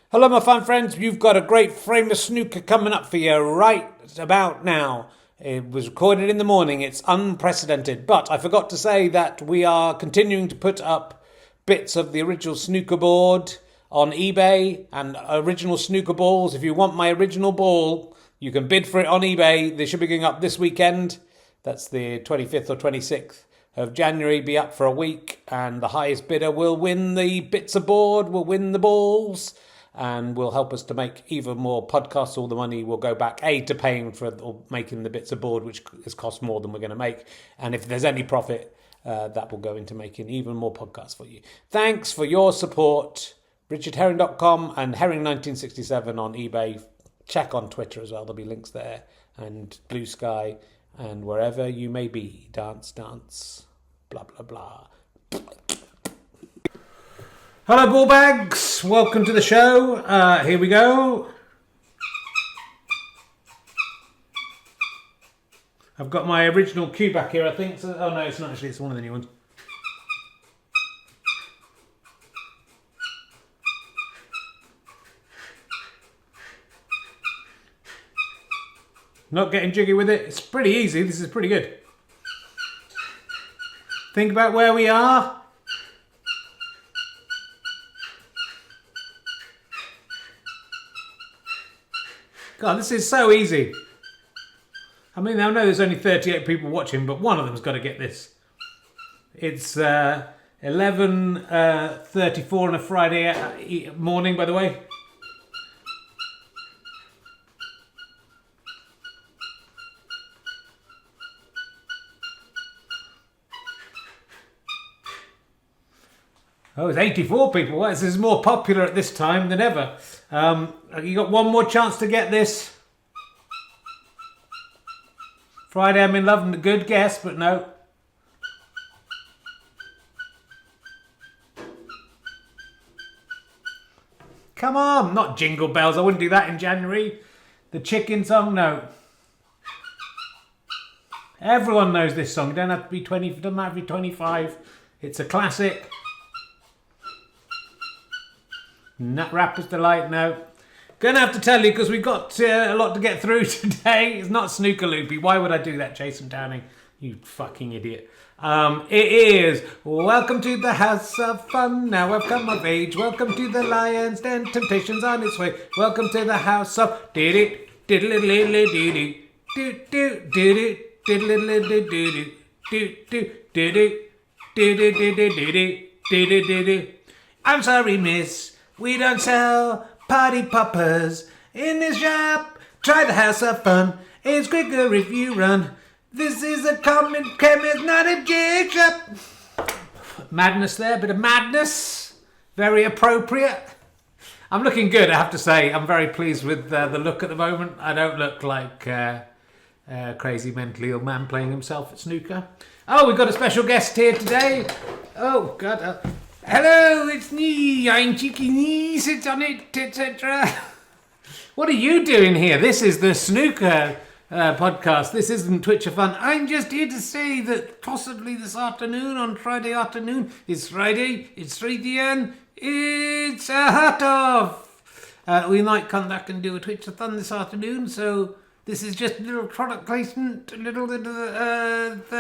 Hello, my fun friends. You've got a great frame of snooker coming up for you right about now. It was recorded in the morning. It's unprecedented. But I forgot to say that we are continuing to put up bits of the original snooker board on eBay and original snooker balls. If you want my original ball, you can bid for it on eBay. They should be going up this weekend. That's the 25th or 26th of January. Be up for a week. And the highest bidder will win the bits of board, will win the balls, and will help us to make even more podcasts. All the money will go back, A, to paying for or making the bits of board, which has cost more than we're going to make. And if there's any profit, that will go into making even more podcasts for you. Thanks for your support. RichardHerring.com and Herring1967 on eBay. Check on Twitter as well. There'll be links there. And Blue Sky and wherever you may be. Dance, dance, blah, blah, blah. Hello, ball bags. Welcome to the show. Here we go. I've got my original cue back here, I think. So, oh, no, it's not actually. It's one of the new ones. Not getting jiggy with it. It's pretty easy. This is pretty good. Think about where we are. God, this is so easy. I mean, I know there's only 38 people watching, but one of them's got to get this. It's 11:34 on a Friday morning, by the way. Oh, it's 84 people. Well, this is more popular at this time than ever. You got one more chance to get this. Friday I'm in love, a good guess, but no. Come on, not Jingle Bells. I wouldn't do that in January. The chicken song, no. Everyone knows this song. Don't have to be 20, doesn't have to be 25. It's a classic. Nut Rapper's Delight, no. Gonna have to tell you because we've got a lot to get through today. It's not Snooker Loopy. Why would I do that, Jason Downing? You fucking idiot. It is Welcome to the House of Fun. Now I've come of age. Welcome to the Lion's Den. Temptation's on its way. Welcome to the House of Diddy diddly diddy do do diddy diddly diddy do do diddy diddy diddy diddy diddy. I'm sorry, miss. We don't sell party poppers in this shop. Try the House of Fun. It's quicker if you run. This is a common chemist, not a jig shop. Madness there, bit of madness. Very appropriate. I'm looking good, I have to say. I'm very pleased with the look at the moment. I don't look like a crazy mentally ill man playing himself at snooker. Oh, we've got a special guest here today. Oh, God. Hello, it's me. I'm Cheeky Knee, sits on it, etc. What are you doing here? This is the snooker podcast. This isn't Twitch of Fun. I'm just here to say that possibly this afternoon, on Friday afternoon, it's Friday, it's 3 it's a hot off. We might come back and do a Twitch of Fun this afternoon, so this is just a little product placement, a little bit of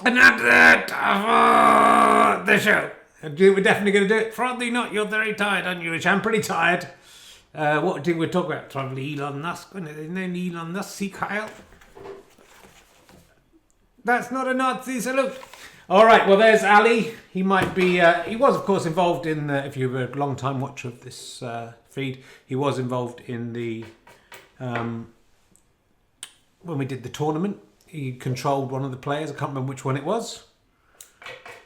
an advert of the show. We're definitely going to do it. Probably not. You're very tired, aren't you, Rich? I'm pretty tired. What did we talk about? Probably Elon Musk. Isn't there Elon Musk? See Kyle? That's not a Nazi salute. All right. Well, there's Ali. He might be. He was, of course, involved in. If you were a long-time watcher of this feed, he was involved in the when we did the tournament. He controlled one of the players. I can't remember which one it was.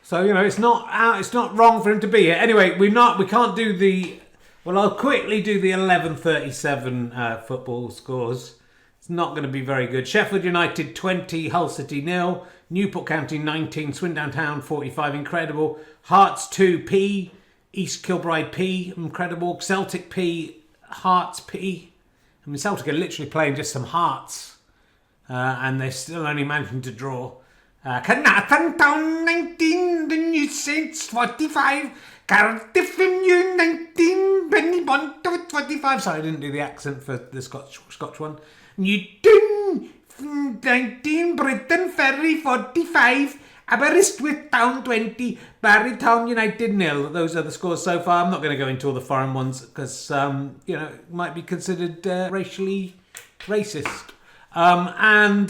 So it's not wrong for him to be here. Anyway, we can't do the. Well, I'll quickly do the 11:37 football scores. It's not going to be very good. Sheffield United 20, Hull City 0, Newport County 19, Swindon Town 45. Incredible. Hearts 2, P, East Kilbride P. Incredible. Celtic P, Hearts P. I mean, Celtic are literally playing just some hearts. And they're still only managing to draw. Carnarvon Town 19, the New Saints 45, Cardiff New 19, 45. Sorry, I didn't do the accent for the Scotch one. Newton, 19, Britain, Ferry, 45. Aberystwyth Town 20, Barrytown United 0. Those are the scores so far. I'm not going to go into all the foreign ones because, it might be considered racially racist. We're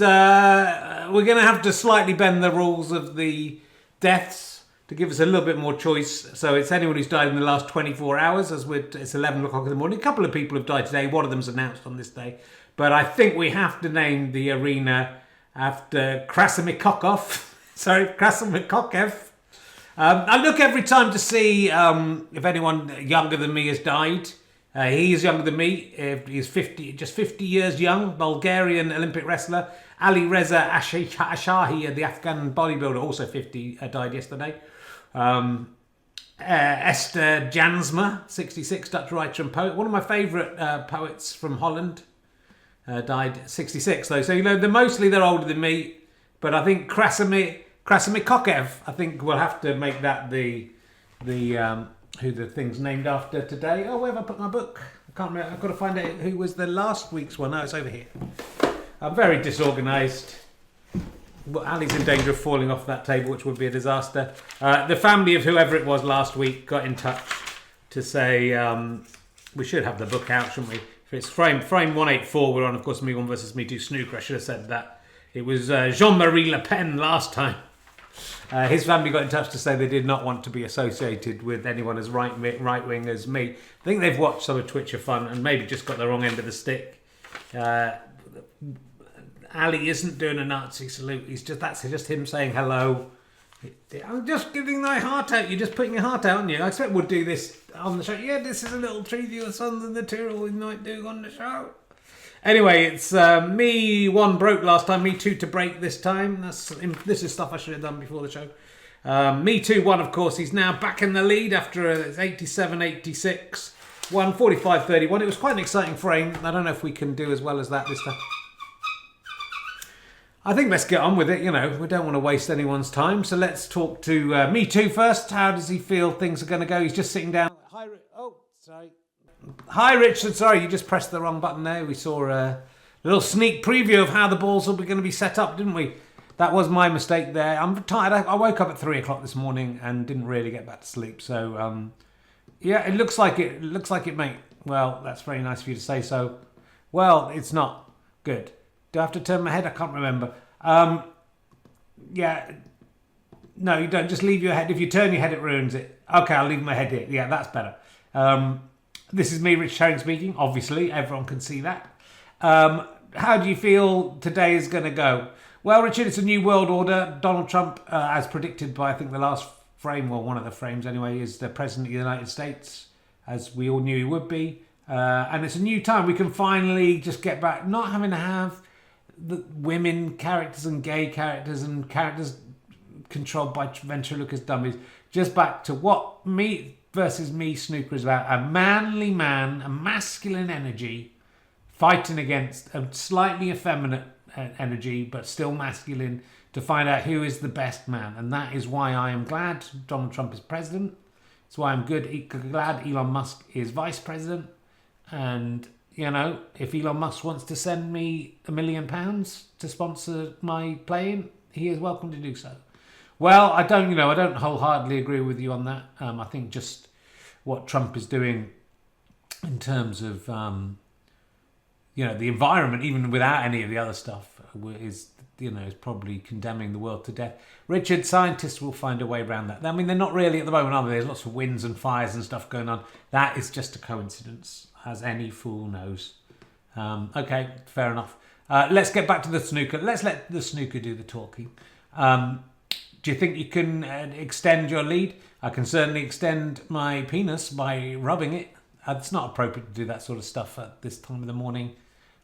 going to have to slightly bend the rules of the deaths to give us a little bit more choice. So it's anyone who's died in the last 24 hours, it's 11 o'clock in the morning. A couple of people have died today. One of them's announced on this day. But I think we have to name the arena after Krasimir Krasimir. I look every time to see if anyone younger than me has died. He is younger than me. He's 50 years young. Bulgarian Olympic wrestler. Ali Reza Ashahi, the Afghan bodybuilder, also 50, died yesterday. Esther Jansma, 66, Dutch writer and poet. One of my favourite poets from Holland. Died 66 though. So, they're older than me. But I think Krasimir Kokev, I think we'll have to make that the who the thing's named after today. Oh, where have I put my book? I can't remember. I've got to find out who was the last week's one. No, it's over here. I'm very disorganised. Well, Ali's in danger of falling off that table, which would be a disaster. The family of whoever it was last week got in touch to say we should have the book out, shouldn't we? If it's frame 184, we're on, of course, Me1 versus Me2 Snooker. I should have said that. It was Jean-Marie Le Pen last time. His family got in touch to say they did not want to be associated with anyone as right-wing as me. I think they've watched some of Twitch of Fun and maybe just got the wrong end of the stick. Ali isn't doing a Nazi salute. That's just him saying hello. I'm just giving thy heart out. You're just putting your heart out, aren't you? I expect we'll do this on the show. Yeah, this is a little treat your sons and the Tyrrell we might do on the show. Anyway, it's Me1 broke last time, Me2 to break this time. This is stuff I should have done before the show. Me2 won, of course. He's now back in the lead after 87-86. Won 45-31. It was quite an exciting frame. I don't know if we can do as well as that this time. I think let's get on with it. We don't want to waste anyone's time. So let's talk to Me2 first. How does he feel things are going to go? He's just sitting down. Hi, Richard. Sorry, you just pressed the wrong button there. We saw a little sneak preview of how the balls will be going to be set up, didn't we? That was my mistake there. I'm tired. I woke up at 3 o'clock this morning and didn't really get back to sleep. So, yeah, it looks like it, mate. Well, that's very nice of you to say so. Well, it's not good. Do I have to turn my head? I can't remember. Yeah. No, you don't. Just leave your head. If you turn your head, it ruins it. Okay, I'll leave my head here. Yeah, that's better. This is me, Rich Herring, speaking. Obviously, everyone can see that. How do you feel today is going to go? Well, Richard, it's a new world order. Donald Trump, as predicted by, I think, the last frame, well, one of the frames anyway, is the President of the United States, as we all knew he would be. And it's a new time. We can finally just get back, not having to have the women characters and gay characters and characters controlled by ventriloquist dummies. Just back to what Me versus Me Snooker is about. A manly man, a masculine energy fighting against a slightly effeminate energy, but still masculine, to find out who is the best man. And that is why I am glad Donald Trump is president. It's why I'm glad Elon Musk is vice president. And, if Elon Musk wants to send me £1 million to sponsor my playing, he is welcome to do so. Well, I don't wholeheartedly agree with you on that. I think just what Trump is doing in terms of, the environment, even without any of the other stuff, is probably condemning the world to death. Richard, scientists will find a way around that. I mean, they're not really at the moment, are they? There's lots of winds and fires and stuff going on. That is just a coincidence, as any fool knows. Okay, fair enough. Let's get back to the snooker. Let's let the snooker do the talking. Do you think you can extend your lead? I can certainly extend my penis by rubbing it. It's not appropriate to do that sort of stuff at this time of the morning.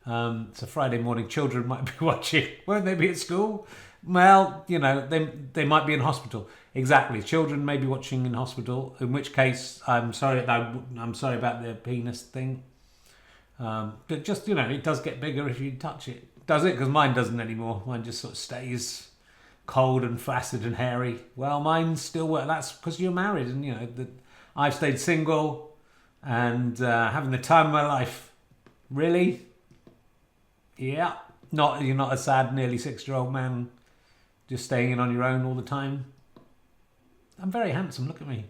It's a Friday morning. Children might be watching. Won't they be at school? Well, they might be in hospital. Exactly. Children may be watching in hospital, in which case I'm sorry about the penis thing. But just, it does get bigger if you touch it. Does it? Because mine doesn't anymore. Mine just sort of stays cold and flaccid and hairy. Well, mine still works. That's because you're married, and I've stayed single, and having the time of my life. Really? Yeah. You're not a sad, nearly 6-year-old man just staying in on your own all the time. I'm very handsome. Look at me.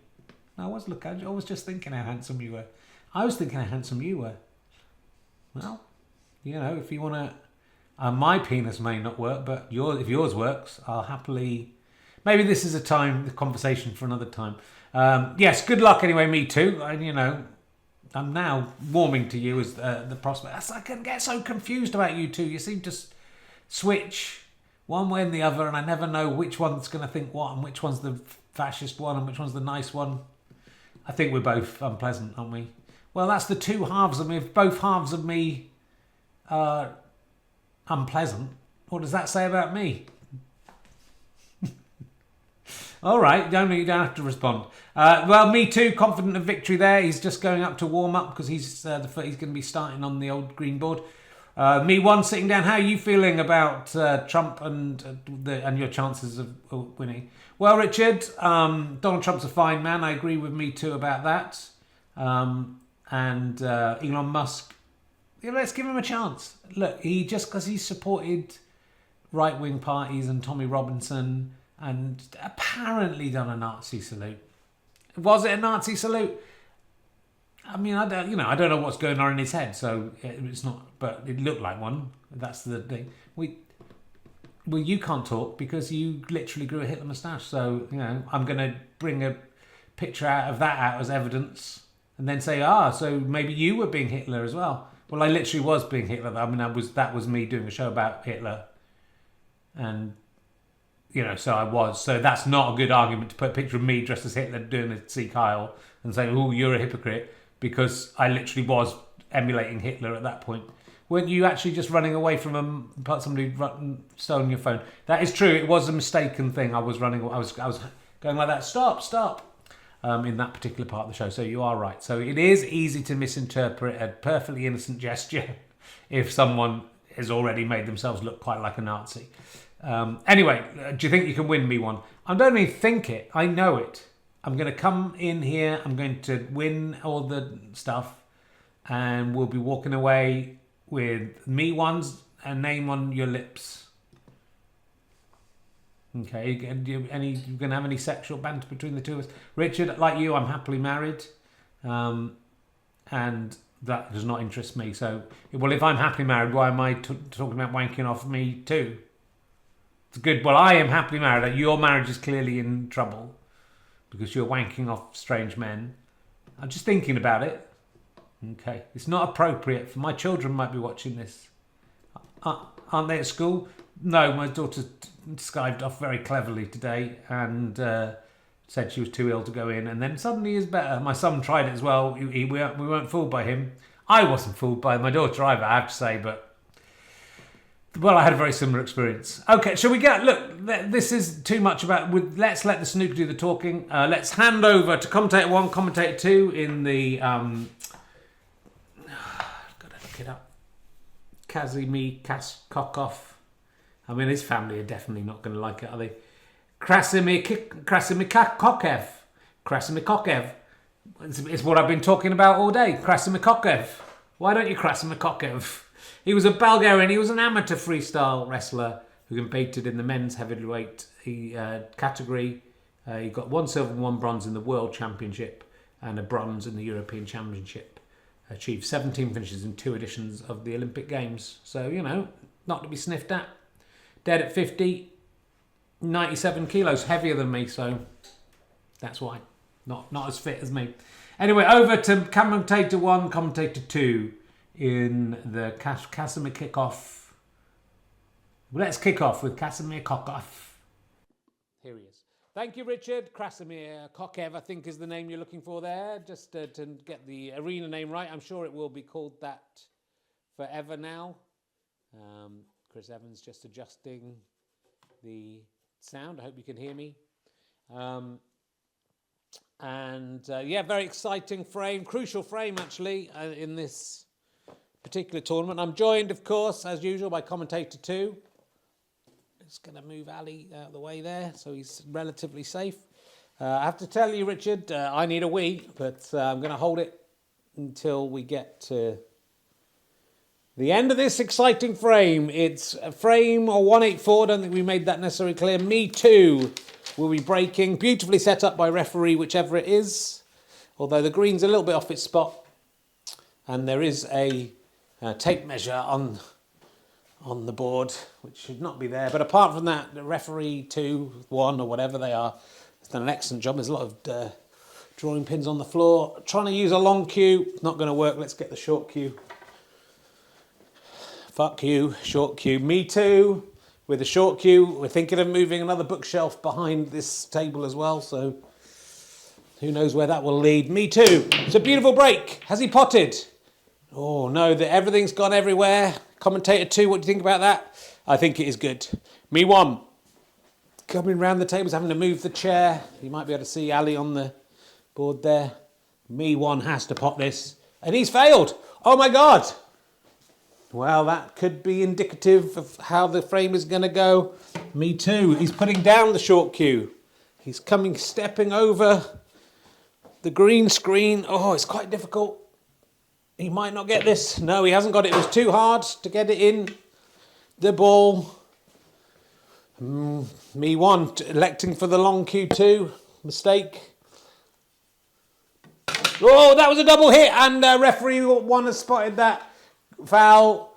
I was just thinking how handsome you were. I was thinking how handsome you were. Well, if you want to, my penis may not work, but if yours works, I'll happily. Maybe this is the conversation for another time. Yes, good luck anyway, Me2. I'm now warming to you as the prospect. I can get so confused about you two. You seem to switch one way and the other, and I never know which one's going to think what, and which one's the fascist one, and which one's the nice one. I think we're both unpleasant, aren't we? Well, that's the two halves of me. If both halves of me are unpleasant, what does that say about me? All right, you don't have to respond. Well, Me2, confident of victory there. He's just going up to warm up because he's going to be starting on the old green board. Me1 sitting down. How are you feeling about Trump and your chances of winning? Well, Richard, Donald Trump's a fine man. I agree with Me2 about that. And Elon Musk, let's give him a chance. Look, because he supported right-wing parties and Tommy Robinson and apparently done a Nazi salute. Was it a Nazi salute? I mean, I don't know what's going on in his head, so it's not. But it looked like one. That's the thing. Well, you can't talk because you literally grew a Hitler moustache. So I'm going to bring a picture out as evidence, and then say, so maybe you were being Hitler as well. Well, I literally was being Hitler. I mean, that was me doing a show about Hitler, and so I was. So that's not a good argument to put a picture of me dressed as Hitler doing a See Kyle and say, "Oh, you're a hypocrite," because I literally was emulating Hitler at that point. Weren't you actually just running away from somebody stolen your phone? That is true. It was a mistaken thing. I was running. I was going like that. Stop. In that particular part of the show. So you are right. So it is easy to misinterpret a perfectly innocent gesture if someone has already made themselves look quite like a Nazi. Anyway, do you think you can win Me1? I don't even think it. I know it. I'm going to come in here. I'm going to win all the stuff. And we'll be walking away with Me1's name on your lips. Okay, you going to have any sexual banter between the two of us? Richard, like you, I'm happily married. And that does not interest me. So, well, if I'm happily married, why am I talking about wanking off Me2? It's good. Well, I am happily married. Your marriage is clearly in trouble because you're wanking off strange men. I'm just thinking about it. Okay. It's not appropriate for my children might be watching this. Aren't they at school? No, my daughter skived off very cleverly today and said she was too ill to go in, and then suddenly is better. My son tried it as well. We weren't fooled by him. I wasn't fooled by my daughter either, I have to say, but well, I had a very similar experience. Okay, shall we get... Look, this is too much about... Let's let the snooker do the talking. Let's hand over to commentator 1, commentator 2 in the... Gotta look it up. Kazimir Kokov. I mean, his family are definitely not going to like it, are they? Krasimir Kokev. Krasimir Kokev. It's what I've been talking about all day. Krasimir Kokev. Why don't you Krasimir Kokev? He was a Bulgarian. He was an amateur freestyle wrestler who competed in the men's heavyweight category. He got 1 silver and 1 bronze in the World Championship and a bronze in the European Championship. Achieved 17 finishes in 2 editions of the Olympic Games. So, not to be sniffed at. Dead at 50, 97 kilos, heavier than me, so that's why. Not as fit as me. Anyway, over to commentator 1, commentator 2 in the Kasimir kickoff. Let's kick off with Kasimir Kokov. Here he is. Thank you, Richard. Krasimir Kokev, I think, is the name you're looking for there. Just to get the arena name right. I'm sure it will be called that forever now. Chris Evans just adjusting the sound. I hope you can hear me. Very exciting frame, crucial frame actually in this particular tournament. I'm joined, of course, as usual, by commentator 2. Just going to move Ali out of the way there so he's relatively safe. I have to tell you, Richard, I need a wee, but I'm going to hold it until we get to the end of this exciting frame. It's a frame or 184. Don't think we made that necessarily clear. Me2 will be breaking. Beautifully set up by referee, whichever it is. Although the green's a little bit off its spot. And there is a tape measure on the board, which should not be there. But apart from that, the referee 2, 1 or whatever they are, has done an excellent job. There's a lot of drawing pins on the floor. Trying to use a long cue. Not going to work. Let's get the short cue. Fuck you, short cue. Me2 with a short cue. We're thinking of moving another bookshelf behind this table as well, so who knows where that will lead. Me2. It's a beautiful break. Has he potted? Oh no, everything's gone everywhere. Commentator 2, what do you think about that? I think it is good. Me1. Coming round the tables, having to move the chair. You might be able to see Ali on the board there. Me1 has to pot this. And he's failed. Oh my God. Well, that could be indicative of how the frame is going to go. Me2, he's putting down the short cue. He's stepping over the green screen. Oh, it's quite difficult. He might not get this. No, he hasn't got it. It was too hard to get it in the ball. Me1 electing for the long cue too. Mistake. Oh, that was a double hit, and referee 1 has spotted that. Foul.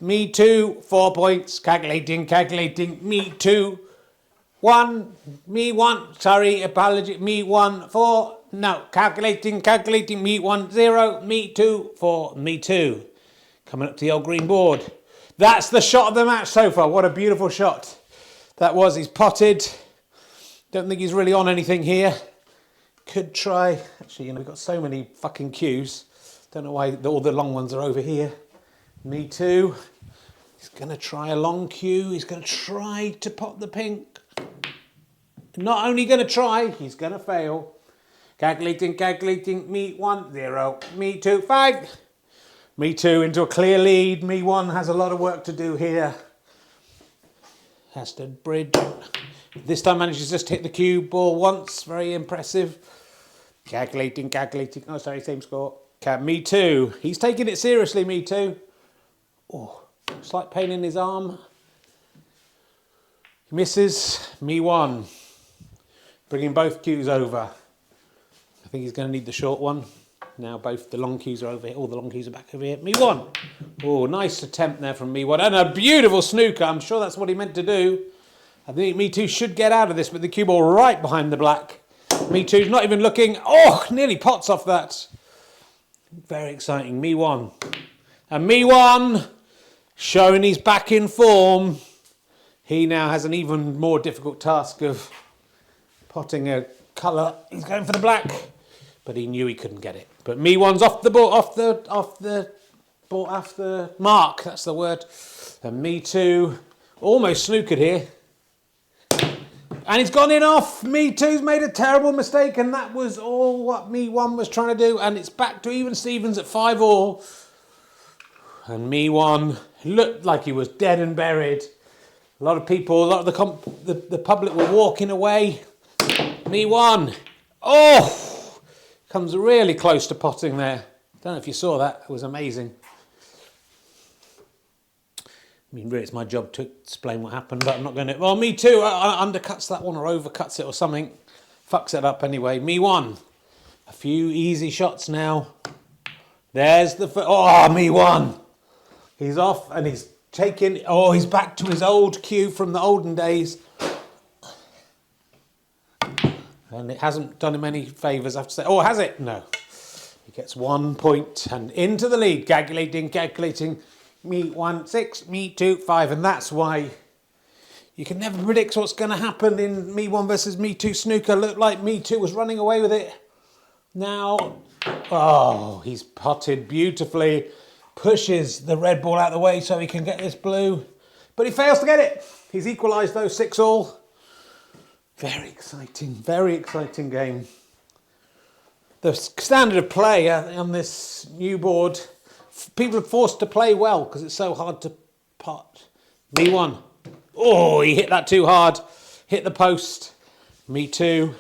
Me2, 4 points. Calculating. Me2, 1. Me1, sorry, apology. Me1, 4. No, calculating. Me1, 0. Me2, 4. Me2. Coming up to the old green board. That's the shot of the match so far. What a beautiful shot that was. He's potted. Don't think he's really on anything here. Could try. Actually, we've got so many fucking cues. Don't know why all the long ones are over here. Me2. He's going to try a long cue. He's going to try to pot the pink. Not only going to try, he's going to fail. Calculating. Me1, 0. Me2, 5. Me2 into a clear lead. Me1 has a lot of work to do here. Has to bridge. This time manages just to hit the cue ball once. Very impressive. Calculating. Oh, sorry, same score. Me2. He's taking it seriously, Me2. Oh, slight pain in his arm. He misses. Me1. Bringing both cues over. I think he's going to need the short one. Now both the long cues are over here. All the long cues are back over here. Me1. Oh, nice attempt there from Me1. And a beautiful snooker. I'm sure that's what he meant to do. I think Me2 should get out of this, but the cue ball right behind the black. Me2's not even looking. Oh, nearly pots off that. Very exciting. Me1. And Me1 showing he's back in form. He now has an even more difficult task of potting a colour. He's going for the black, but he knew he couldn't get it. But Me1's off the ball, off the mark. That's the word. And Me2 almost snookered here. And he's gone in off. Me2's made a terrible mistake, and that was all what Me1 was trying to do. And it's back to even Stevens at 5-all. And Me1 looked like he was dead and buried. A lot of people, a lot of the public were walking away. Me1. Oh! Comes really close to potting there. Don't know if you saw that. It was amazing. I mean, really, it's my job to explain what happened, but I'm not going to. Well, Me2 undercuts that one or overcuts it or something. Fucks it up anyway. Me1. A few easy shots now. There's the... Oh, Me1. He's off and he's taking... Oh, he's back to his old cue from the olden days. And it hasn't done him any favours, I have to say. Oh, has it? No. He gets 1 point and into the lead. Calculating. Me1, 6, Me2, 5. And that's why you can never predict what's going to happen in Me1 versus Me2 snooker. Looked like Me2 was running away with it. Now, oh, he's potted beautifully. Pushes the red ball out of the way so he can get this blue. But he fails to get it. He's equalised those 6-all. Very exciting game. The standard of play on this new board, people are forced to play well because it's so hard to pot. Me1. Oh, he hit that too hard. Hit the post. Me2.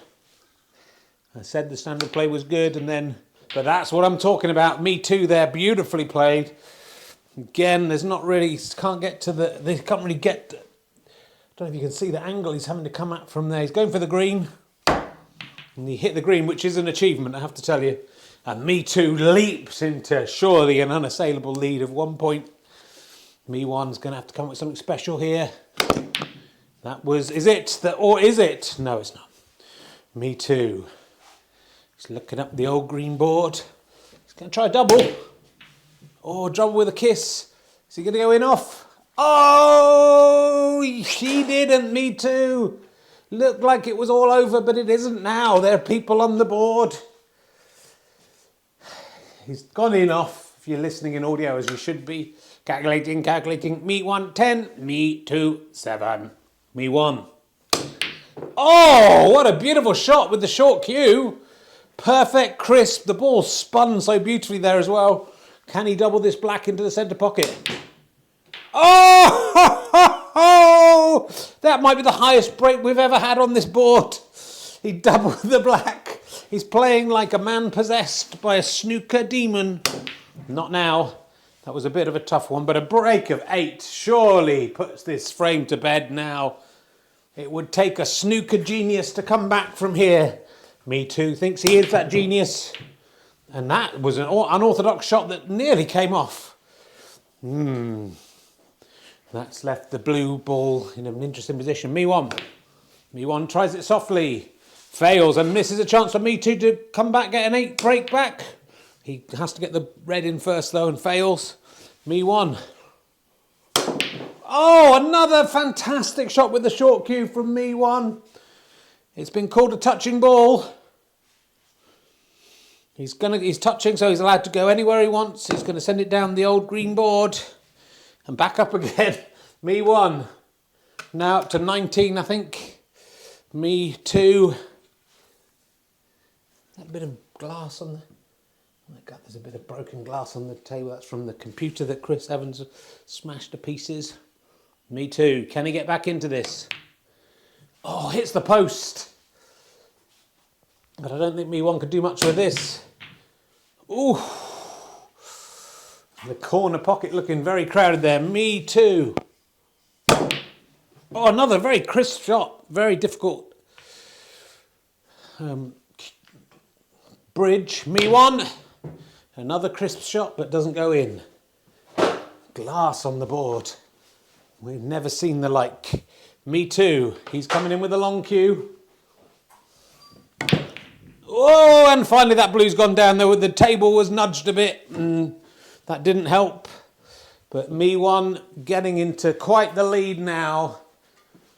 I said the standard play was good, and then But that's what I'm talking about. Me2 there, beautifully played. Again, there's not really, they can't really get, I don't know if you can see the angle he's having to come at from there. He's going for the green. And he hit the green, which is an achievement, I have to tell you. And Me2 leaps into surely an unassailable lead of 1 point. Me1's going to have to come up with something special here. That was, or is it? No, it's not. Me2. He's looking up the old green board. He's going to try a double. Oh, double with a kiss. Is he going to go in off? Oh, he didn't. Me2. Looked like it was all over, but it isn't now. There are people on the board. He's gone in off, if you're listening in audio as you should be. Calculating. Me1, 10. Me2, 7. Me1. Oh, what a beautiful shot with the short cue. Perfect, crisp. The ball spun so beautifully there as well. Can he double this black into the centre pocket? Oh, that might be the highest break we've ever had on this board. He doubled the black. He's playing like a man possessed by a snooker demon. Not now. That was a bit of a tough one, but a break of 8 surely puts this frame to bed now. It would take a snooker genius to come back from here. Me2 thinks he is that genius. And that was an unorthodox shot that nearly came off. That's left the blue ball in an interesting position. Me1. Me1 tries it softly. Fails and misses a chance for Me2 to come back, get an 8 break back. He has to get the red in first though and fails. Me1. Oh, another fantastic shot with the short cue from Me1. It's been called a touching ball. He's touching, so he's allowed to go anywhere he wants. He's going to send it down the old green board and back up again. Me1. Now up to 19, I think. Me2. That bit of glass on the... Oh my God, there's a bit of broken glass on the table. That's from the computer that Chris Evans smashed to pieces. Me2. Can he get back into this? Oh, hits the post. But I don't think Me1 could do much with this. Ooh. The corner pocket looking very crowded there. Me2. Oh, another very crisp shot. Very difficult. Bridge. Me1. Another crisp shot, but doesn't go in. Glass on the board. We've never seen the like. Me2. He's coming in with a long cue. Oh, and finally that blue's gone down there. The table was nudged a bit. That didn't help. But Me1 getting into quite the lead now.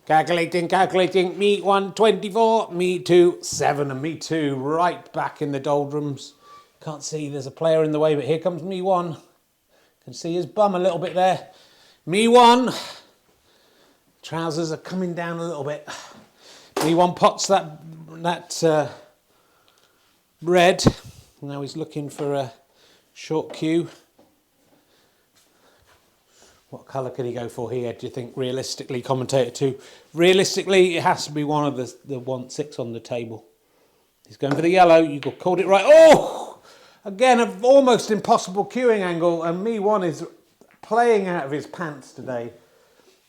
Calculating. Me1, 24. Me2, 7. And Me2 right back in the doldrums. Can't see, there's a player in the way, but here comes Me1. Can see his bum a little bit there. Me1. Trousers are coming down a little bit. Me1 pots that red. Now he's looking for a short cue. What colour could he go for here, do you think, realistically, commentator 2? Realistically, it has to be one of the 1-6 on the table. He's going for the yellow. You called it right. Oh! Again, an almost impossible cueing angle, and Me1 is playing out of his pants today.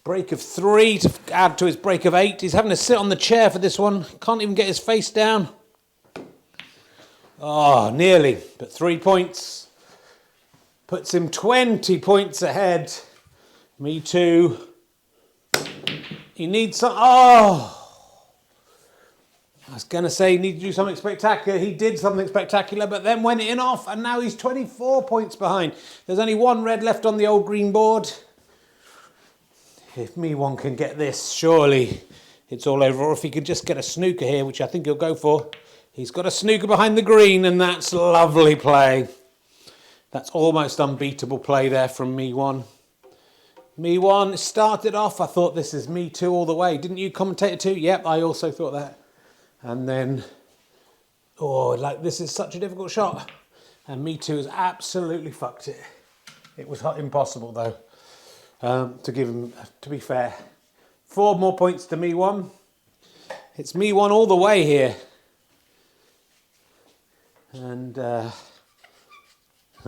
Break of 3 to add to his break of 8. He's having to sit on the chair for this one. Can't even get his face down. Oh, nearly. But 3 points. Puts him 20 points ahead. Me2. He needs some... Oh! I was going to say he needed to do something spectacular. He did something spectacular, but then went in off, and now he's 24 points behind. There's only 1 red left on the old green board. If Me1 can get this, surely it's all over. Or if he could just get a snooker here, which I think he'll go for. He's got a snooker behind the green, and that's lovely play. That's almost unbeatable play there from Me1. Me1 started off, I thought this is Me2 all the way. Didn't you, commentator 2? Yep, I also thought that. And then, oh, like this is such a difficult shot. And Me2 has absolutely fucked it. It was impossible though, to give him, to be fair. 4 more points to Me1. It's Me1 all the way here. And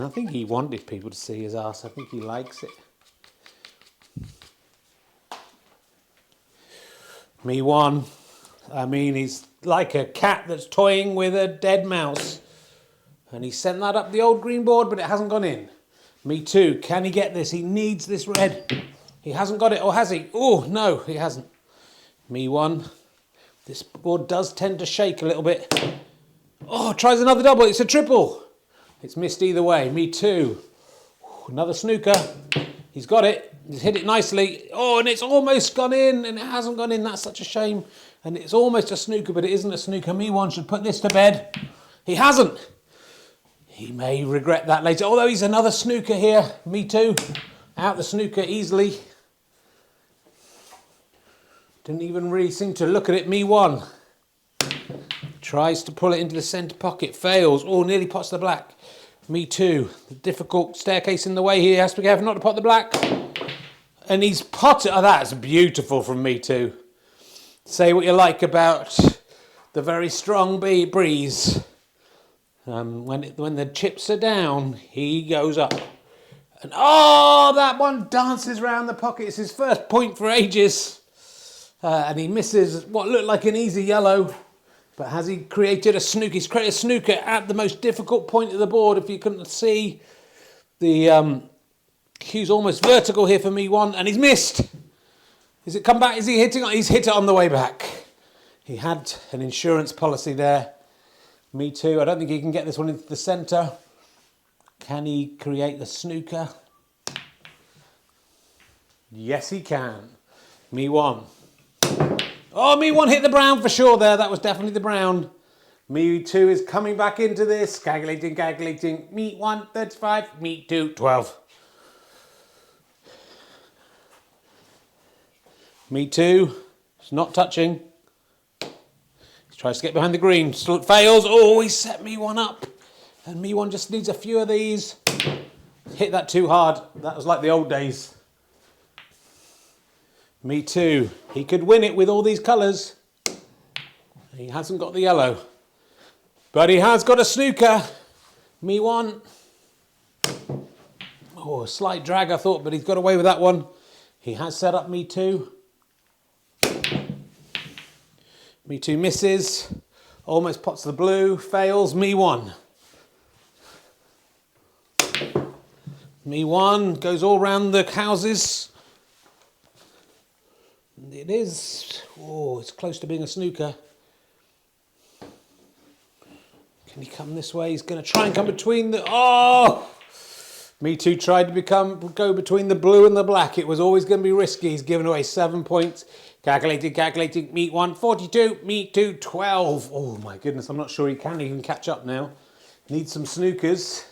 I think he wanted people to see his ass. I think he likes it. Me1. I mean, he's like a cat that's toying with a dead mouse. And he sent that up the old green board, but it hasn't gone in. Me2. Can he get this? He needs this red. He hasn't got it, or has he? Oh, no, he hasn't. Me1. This board does tend to shake a little bit. Oh, tries another double. It's a triple. It's missed either way. Me2. Another snooker. He's got it. He's hit it nicely. Oh, and it's almost gone in, and it hasn't gone in. That's such a shame. And it's almost a snooker, but it isn't a snooker. Me1 should put this to bed. He hasn't. He may regret that later. Although he's another snooker here. Me2. Out the snooker easily. Didn't even really seem to look at it. Me1. Tries to pull it into the centre pocket. Fails. Oh, nearly pots the black. Me2. The difficult staircase in the way here. He has to be careful not to pot the black. And he's potted. Oh, that's beautiful from Me2. Say what you like about the very strong breeze. When the chips are down, he goes up. And oh, that one dances around the pocket. It's his first point for ages. And he misses what looked like an easy yellow. But has he created a snooker? He's created a snooker at the most difficult point of the board. If you couldn't see, the cue's almost vertical here for Me1, and he's missed. Is it come back? Is he hitting? He's hit it on the way back. He had an insurance policy there. Me2. I don't think he can get this one into the centre. Can he create the snooker? Yes, he can. Me1. Oh, Me1 hit the brown for sure there. That was definitely the brown. Me2 is coming back into this. Calculating. Me1, 35. Me2, 12. Me2. It's not touching. He tries to get behind the green. Still fails. Oh, he set Me1 up. And Me1 just needs a few of these. Hit that too hard. That was like the old days. Me2. He could win it with all these colours. He hasn't got the yellow. But he has got a snooker. Me1. Oh, a slight drag I thought, but he's got away with that one. He has set up Me2. Me2 misses. Almost pots the blue. Fails. Me1. Me1 goes all round the houses. It is. Oh, it's close to being a snooker. Can he come this way? He's going to try and come between the... Oh! Me2 tried to go between the blue and the black. It was always going to be risky. He's given away 7 points. Calculating. Me1, 42. Me2, 12. Oh, my goodness. I'm not sure he can even catch up now. Needs some snookers.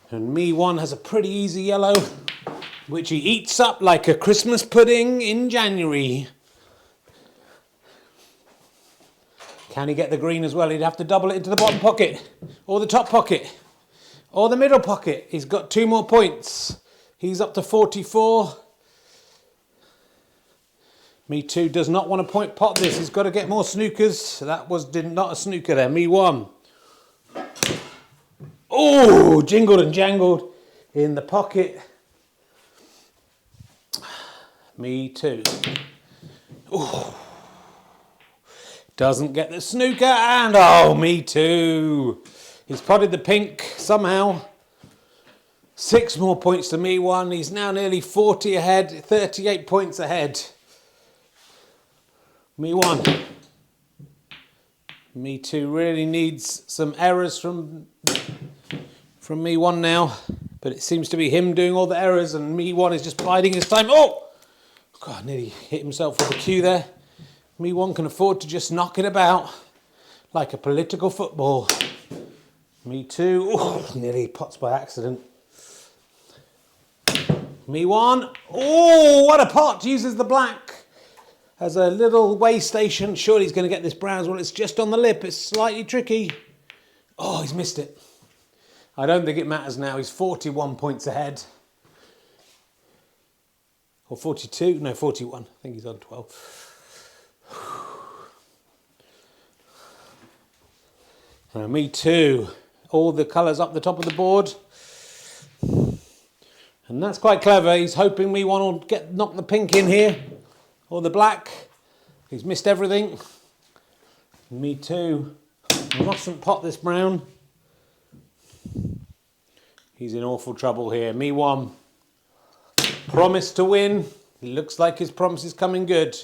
And Me1 has a pretty easy yellow, which he eats up like a Christmas pudding in January. Can he get the green as well? He'd have to double it into the bottom pocket, or the top pocket, or the middle pocket. He's got 2 more points. He's up to 44. Me2 does not want to pot this. He's got to get more snookers. That was not a snooker there. Me1. Oh, jingled and jangled in the pocket. Me2. Oh. Doesn't get the snooker, and oh, Me2. He's potted the pink somehow. 6 more points to Me1. He's now nearly 40 ahead, 38 points ahead. Me1. Me2 really needs some errors from Me1 now, but it seems to be him doing all the errors, and Me1 is just biding his time. Oh! God, nearly hit himself with the cue there. Me1 can afford to just knock it about like a political football. Me2, oh, nearly pots by accident. Me1, oh, what a pot! Uses the black as a little way station. Surely he's going to get this brown as well. It's just on the lip. It's slightly tricky. Oh, he's missed it. I don't think it matters now. He's 41 points ahead. Or 42? No, 41. I think he's on 12. Me2. all the colours up the top of the board. And that's quite clever. He's hoping Me1 will knock the pink in here, or the black. He's missed everything. Me2 mustn't pot this brown. He's in awful trouble here. Me1 promised to win. It looks like his promise is coming good.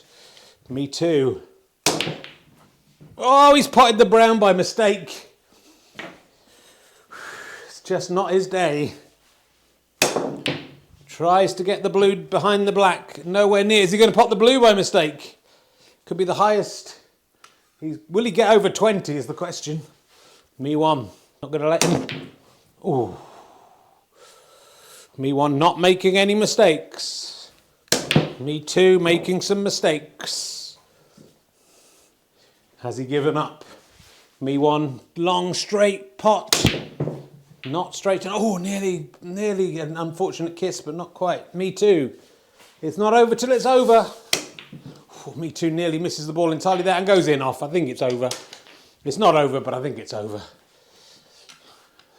Me2. Oh, he's potted the brown by mistake. It's just not his day. Tries to get the blue behind the black. Nowhere near. Is he going to pot the blue by mistake? Could be the highest. Will he get over 20 is the question. Me1. Not going to let him. Ooh. Me1 not making any mistakes. Me2 making some mistakes. Has he given up? Me1 long straight pot. Not straight. Oh, nearly an unfortunate kiss, but not quite. Me2. It's not over till it's over. Oh, Me2 nearly misses the ball entirely there and goes in off. I think it's over. It's not over, but I think it's over.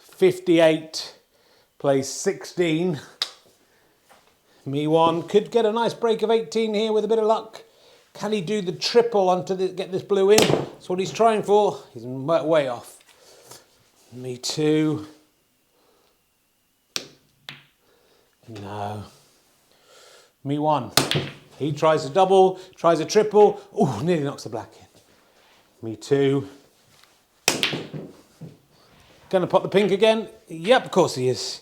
58 plays 16. Me1 could get a nice break of 18 here with a bit of luck. Can he do the triple get this blue in? That's what he's trying for. He's way off. Me2. No. Me1. He tries a double, tries a triple. Oh, nearly knocks the black in. Me2. Gonna pot the pink again? Yep, of course he is.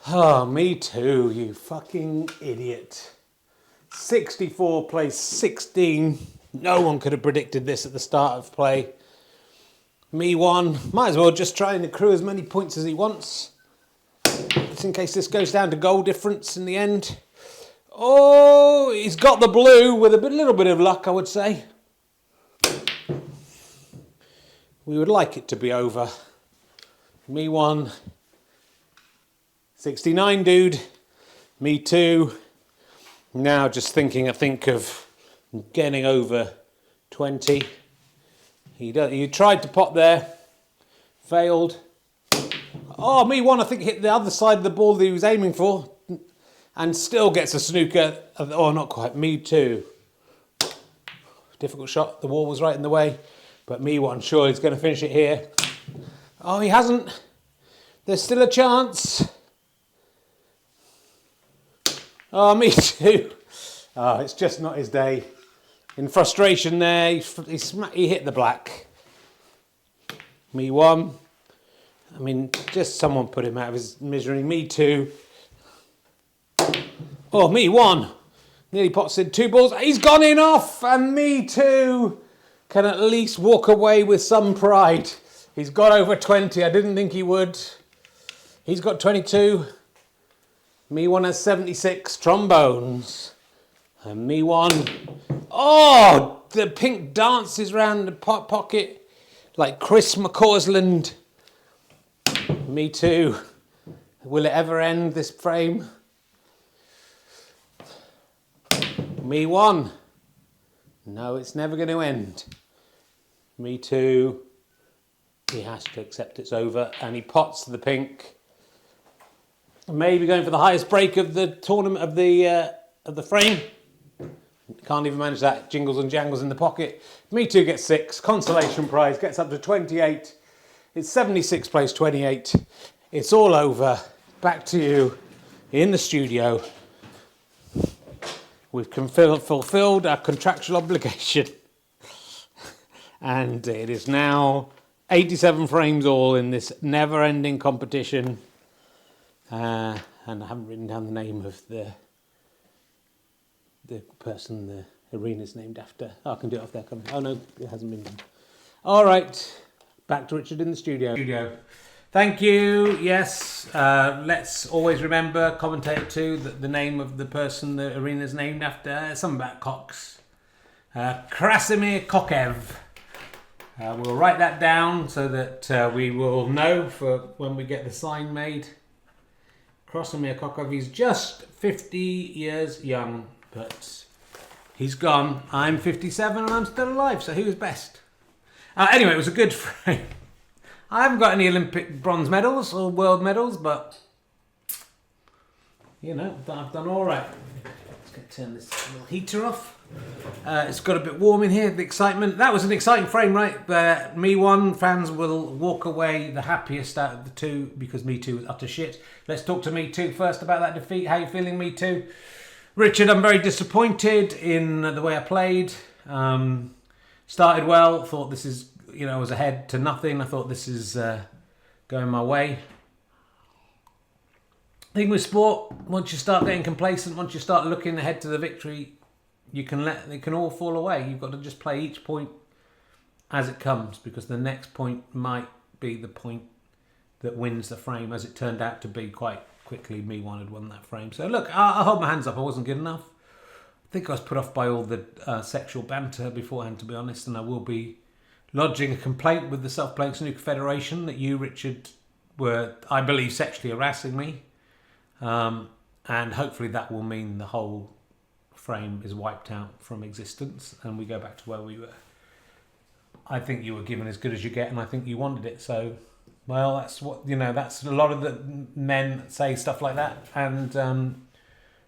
Oh, Me2, you fucking idiot. 64 plays 16. No one could have predicted this at the start of play. Me1 might as well just try and accrue as many points as he wants. Just in case this goes down to goal difference in the end. Oh, he's got the blue with a little bit of luck, I would say. We would like it to be over. Me1. 69, dude. Me2. Now just thinking, I think of getting over 20. He tried to pot there. Failed. Oh, Me1, I think, hit the other side of the ball that he was aiming for. And still gets a snooker. Oh, not quite. Me2. Difficult shot. The wall was right in the way. But Me1, sure, he's going to finish it here. Oh, he hasn't. There's still a chance. Oh, Me2. Oh, it's just not his day. In frustration there, he hit the black. Me1. I mean, just someone put him out of his misery. Me2. Oh, Me1. Nearly pots in 2 balls. He's gone in off. And Me2 can at least walk away with some pride. He's got over 20. I didn't think he would. He's got 22. Me1 has 76 trombones. And Me1. Oh, the pink dances round the pocket like Chris McCausland. Me2. Will it ever end, this frame? Me1. No, it's never going to end. Me2. He has to accept it's over, and he pots the pink. Maybe going for the highest break of the tournament of the frame. Can't even manage that. Jingles and jangles in the pocket. Me2 gets 6. Consolation prize gets up to 28. It's 76 plays 28. It's all over. Back to you in the studio. We've fulfilled our contractual obligation. And it is now 87 frames all in this never-ending competition. And I haven't written down the name of the person the arena's named after. Oh, I can do it off there. Oh no, it hasn't been done. All right, back to Richard in the studio. Thank you. Yes, let's always remember, commentator 2, the name of the person the arena's named after. Something about cocks. Krasimir Kokev. We'll write that down so that we will know for when we get the sign made. Krasimir Kokev. He's just 50 years young, but he's gone. I'm 57 and I'm still alive, so who was best? Anyway, it was a good frame. I haven't got any Olympic bronze medals or world medals, but you know, I've done all right. Let's turn this little heater off. It's got a bit warm in here, the excitement. That was an exciting frame, right? Me1 fans will walk away the happiest out of the two because Me2 was utter shit. Let's talk to Me2 first about that defeat. How you feeling, Me2? Richard, I'm very disappointed in the way I played. Started well, thought this is, you know, I was ahead to nothing. I thought this is going my way. I think with sport, once you start getting complacent, once you start looking ahead to the victory, it can all fall away. You've got to just play each point as it comes, because the next point might be the point that wins the frame, as it turned out to be quite quickly. Me1 had won that frame. So look, I'll hold my hands up. I wasn't good enough. I think I was put off by all the sexual banter beforehand, to be honest, and I will be lodging a complaint with the Self-Playing Snooker Federation that you, Richard, were, I believe, sexually harassing me. And hopefully that will mean the whole frame is wiped out from existence and we go back to where we were. I think you were given as good as you get, and I think you wanted it. So, well, that's what, you know, that's a lot of the men say stuff like that. And,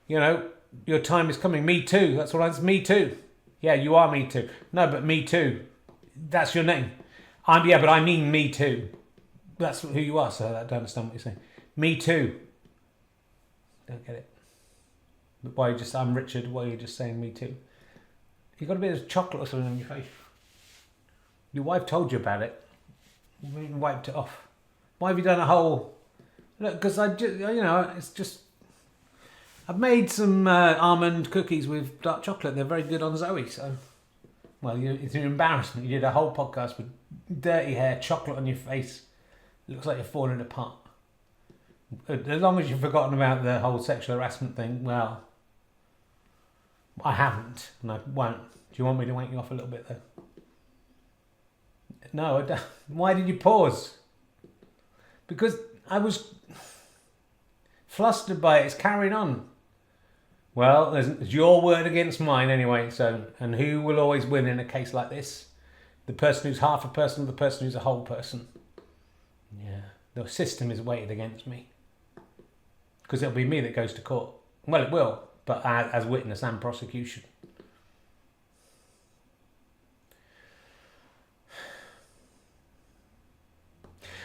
you know, your time is coming. Me too. That's what I said. Me too. Yeah, you are Me too. No, but Me too. That's your name. Yeah, but I mean Me too. That's who you are, so I don't understand what you're saying. Me too. Don't get it. But why I'm Richard, why are you just saying Me too? You got a bit of chocolate or something on your face. Your wife told you about it. You even wiped it off. Why have you done a whole... Look, because I just, you know, it's just... I've made some almond cookies with dark chocolate. They're very good on Zoe, so... Well, it's an embarrassment. You did a whole podcast with dirty hair, chocolate on your face. It looks like you're falling apart. As long as you've forgotten about the whole sexual harassment thing, well, I haven't, and I won't. Do you want me to wake you off a little bit, though? No, I don't. Why did you pause? Because I was flustered by it. It's carrying on. Well, it's your word against mine anyway, so, and who will always win in a case like this? The person who's half a person or the person who's a whole person? Yeah, the system is weighted against me. Because it'll be me that goes to court. Well, it will, but as witness and prosecution.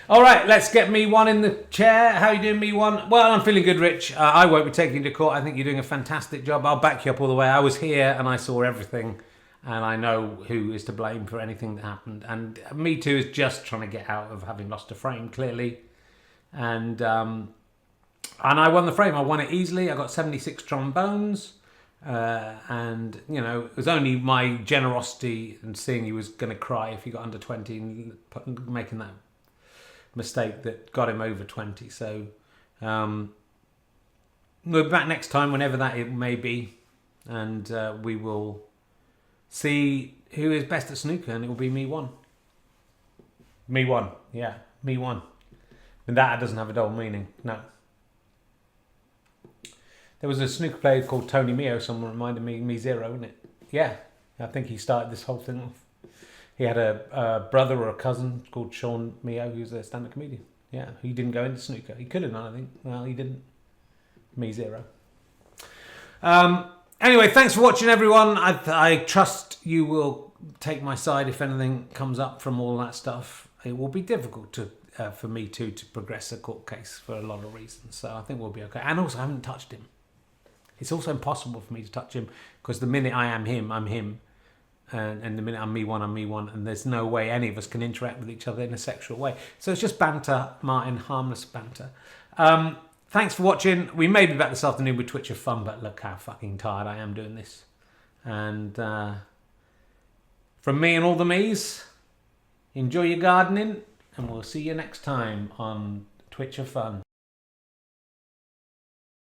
All right, let's get Me1 in the chair. How are you doing, Me1? Well, I'm feeling good, Rich. I won't be taking you to court. I think you're doing a fantastic job. I'll back you up all the way. I was here and I saw everything, and I know who is to blame for anything that happened. And Me2 is just trying to get out of having lost a frame, clearly. And I won the frame. I won it easily. I got 76 trombones. And, you know, it was only my generosity and seeing he was going to cry if he got under 20 and making that mistake that got him over 20. So we'll be back next time, whenever that it may be. And we will see who is best at snooker, and it will be Me1. Me1. Yeah, Me1. And that doesn't have a double meaning. No. There was a snooker player called Tony Mio, someone reminded me, Me0, wasn't it? Yeah, I think he started this whole thing off. He had a brother or a cousin called Sean Mio, who's a stand-up comedian. Yeah, he didn't go into snooker. He could have done, I think. Well, he didn't. Me0. Anyway, thanks for watching, everyone. I trust you will take my side if anything comes up from all that stuff. It will be difficult for Me2 to progress a court case for a lot of reasons. So I think we'll be okay. And also, I haven't touched him. It's also impossible for me to touch him, because the minute I am him, I'm him. And the minute I'm Me1, I'm Me1. And there's no way any of us can interact with each other in a sexual way. So it's just banter, Martin, harmless banter. Thanks for watching. We may be back this afternoon with Twitch of Fun, but look how fucking tired I am doing this. And from me and all the me's, enjoy your gardening, and we'll see you next time on Twitch of Fun.